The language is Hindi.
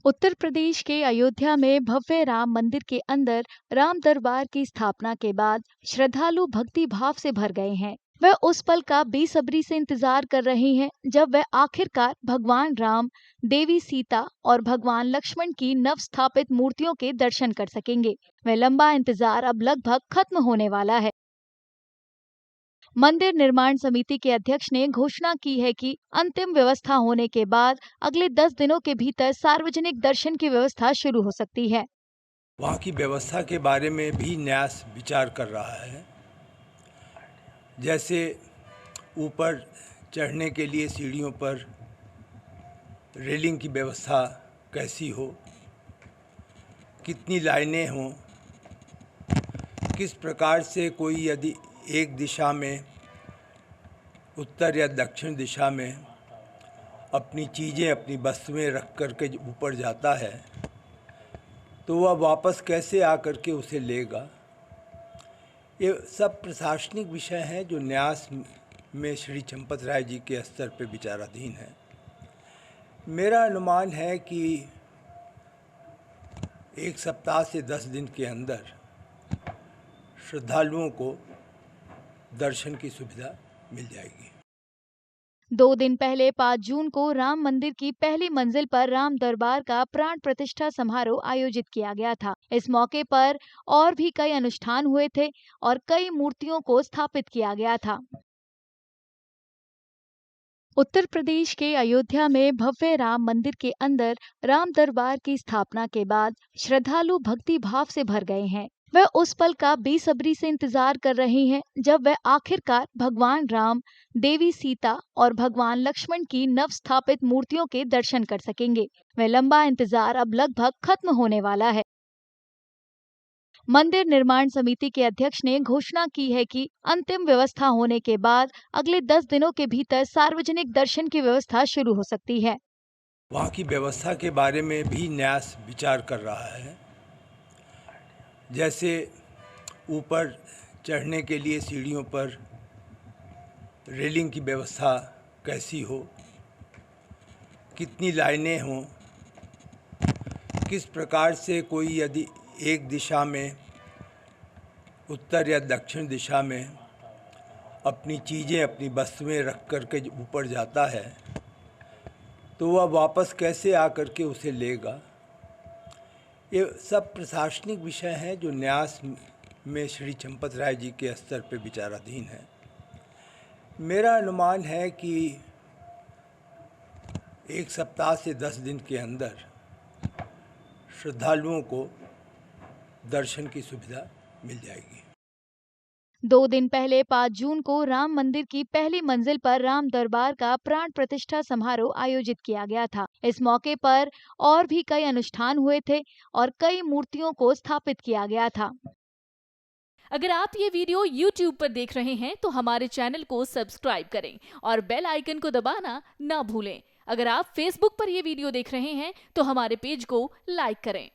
उत्तर प्रदेश के अयोध्या में भव्य राम मंदिर के अंदर राम दरबार की स्थापना के बाद श्रद्धालु भक्ति भाव से भर गए हैं। वह उस पल का बेसब्री से इंतजार कर रहे हैं जब वह आखिरकार भगवान राम, देवी सीता और भगवान लक्ष्मण की नव स्थापित मूर्तियों के दर्शन कर सकेंगे। वह लंबा इंतजार अब लगभग खत्म होने वाला है। मंदिर निर्माण समिति के अध्यक्ष ने घोषणा की है कि अंतिम व्यवस्था होने के बाद अगले 10 दिनों के भीतर सार्वजनिक दर्शन की व्यवस्था शुरू हो सकती है। वहाँ की व्यवस्था के बारे में भी न्यास विचार कर रहा है। जैसे ऊपर चढ़ने के लिए सीढ़ियों पर रेलिंग की व्यवस्था कैसी हो, कितनी लाइनें हों, किस प्रकार से कोई यदि एक दिशा में उत्तर या दक्षिण दिशा में अपनी चीज़ें, अपनी वस्तुएं रख कर के ऊपर जाता है तो वह वापस कैसे आकर के उसे लेगा। ये सब प्रशासनिक विषय हैं जो न्यास में श्री चंपत राय जी के स्तर पर विचाराधीन है। मेरा अनुमान है कि 1 सप्ताह से 10 दिन के अंदर श्रद्धालुओं को दर्शन की सुविधा मिल जाएगी। 2 दिन पहले 5 जून को राम मंदिर की पहली मंजिल पर राम दरबार का प्राण प्रतिष्ठा समारोह आयोजित किया गया था। इस मौके पर और भी कई अनुष्ठान हुए थे और कई मूर्तियों को स्थापित किया गया था। उत्तर प्रदेश के अयोध्या में भव्य राम मंदिर के अंदर राम दरबार की स्थापना के बाद श्रद्धालु भक्ति भाव से भर गए हैं। वह उस पल का बेसब्री से इंतजार कर रहे हैं जब वह आखिरकार भगवान राम, देवी सीता और भगवान लक्ष्मण की नव स्थापित मूर्तियों के दर्शन कर सकेंगे। वह लंबा इंतजार अब लगभग खत्म होने वाला है। मंदिर निर्माण समिति के अध्यक्ष ने घोषणा की है कि अंतिम व्यवस्था होने के बाद अगले 10 दिनों के भीतर सार्वजनिक दर्शन की व्यवस्था शुरू हो सकती है। वहाँ की व्यवस्था के बारे में भी न्यास विचार कर रहा है। जैसे ऊपर चढ़ने के लिए सीढ़ियों पर रेलिंग की व्यवस्था कैसी हो, कितनी लाइनें हों, किस प्रकार से कोई यदि एक दिशा में उत्तर या दक्षिण दिशा में अपनी चीज़ें, अपनी वस्तुएं रख कर के ऊपर जाता है तो वह वापस कैसे आकर के उसे लेगा। ये सब प्रशासनिक विषय हैं जो न्यास में श्री चंपत राय जी के स्तर पर विचाराधीन है। मेरा अनुमान है कि 1 सप्ताह से 10 दिन के अंदर श्रद्धालुओं को दर्शन की सुविधा मिल जाएगी। 2 दिन पहले 5 जून को राम मंदिर की पहली मंजिल पर राम दरबार का प्राण प्रतिष्ठा समारोह आयोजित किया गया था। इस मौके पर और भी कई अनुष्ठान हुए थे और कई मूर्तियों को स्थापित किया गया था। अगर आप ये वीडियो YouTube पर देख रहे हैं तो हमारे चैनल को सब्सक्राइब करें और बेल आइकन को दबाना ना भूलें। अगर आप Facebook पर ये वीडियो देख रहे हैं तो हमारे पेज को लाइक करें।